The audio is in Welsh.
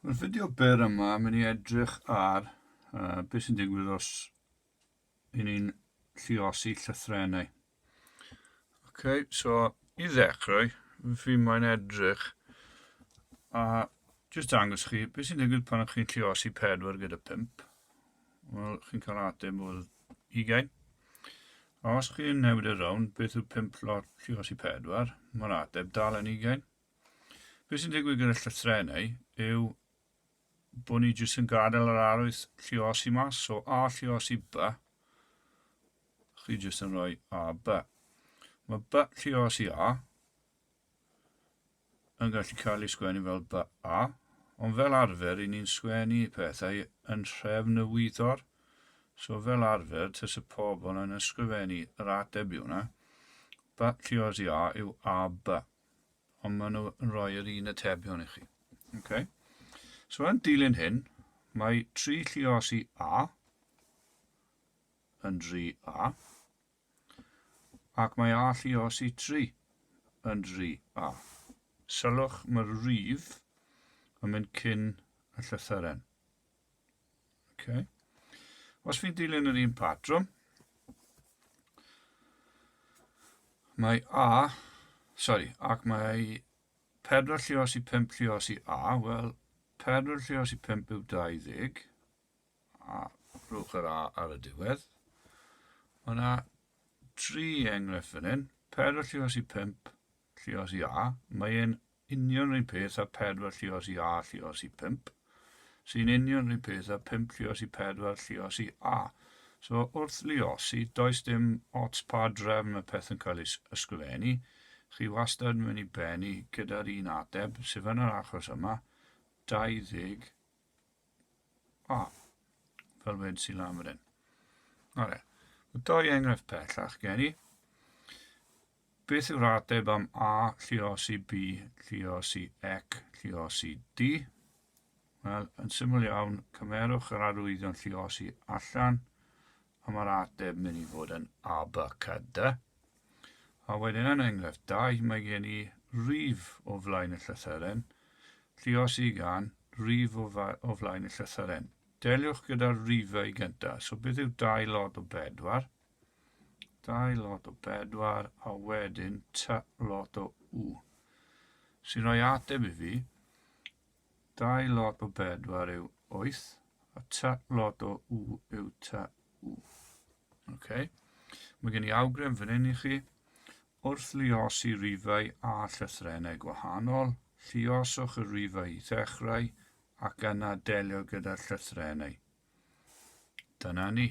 Mae'r fideo byr yma yn mynd i edrych ar beth sy'n digwydd os i ni'n lluosi llythrennau. So, i ddechrau, fi mae'n edrych a jyst dangos chi beth sy'n digwydd pan chi'n lluosi 4 gyda 5. Wel, chi'n cael ateb o'r 20. A os chi'n newid y rown, beth yw 5 lot lluosi 4, mae'r ateb dal yn 20. Beth sy'n digwydd gyda llythrennau yw bod ni jyst yn gadael yr arwydd lluosi mas, so A lluosi B, chi jyst yn rhoi A, B. Mae B lluosi A yn gallu cael ei sgwennu fel B, A, ond fel arfer, i ni'n sgwennu pethau yn trefnywyddor. So fel arfer, tys y pobl yn ysgrifennu yr ateb i hwnna, B lluosi A yw A, B, ond maen nhw yn rhoi yr un atebion i chi. So yn dilyn hyn, mae 3 lluosi A yn 3A, ac mae A lluosi 3 yn 3A. Sylwch mae'r rif yn mynd cyn y llythyren. Os fi'n dilyn yr un patrwm, mae ac mae 4 lluosi 5 lluosi A, wel, 4 lluosi 5 yw 20, a rhowch yr A ar y diwedd. Mae yna 3 enghraifft fan hyn. 4 lluosi 5 lluosi A, mae'n union rhywun peth a 4 lluosi A lluosi 5, sy'n union rhywun peth a 5 lluosi 4 lluosi A. So wrth luosi, does dim ots pa drefn y peth yn cael ei ysgrifennu. Chi wastad yn mynd i bennu gyda'r un ateb, sef yn yr achos yma, 20 A, fel wedi sy'n lan fan hyn. Mae 2 enghraifft pellach gen i. Beth yw'r ateb am A lluosi B lluosi ec lluosi D? Wel, yn syml iawn, cymerwch yr arwyddion lluosi allan, a mae'r ateb mynd i fod yn A, B, C, D. A wedyn yn enghraifft 2, mae gen i rif o flaen y llythyren, lluosi gan rif o flaen y llythyren. Deliwch gyda'r rifau gyntaf. So beth yw 2 lot o 4? 2 lot o 4 a wedyn T lot o W. Sy'n rhoi ateb i fi, 2 lot o 4 yw 8, a T lot o W yw T W. Mae gen i awgrym fan hyn i chi. Wrth luosi rifau a llythrennau gwahanol, lluoswch y rifau i ddechrau ac yna delio gyda'r llythrennau. Dyna ni.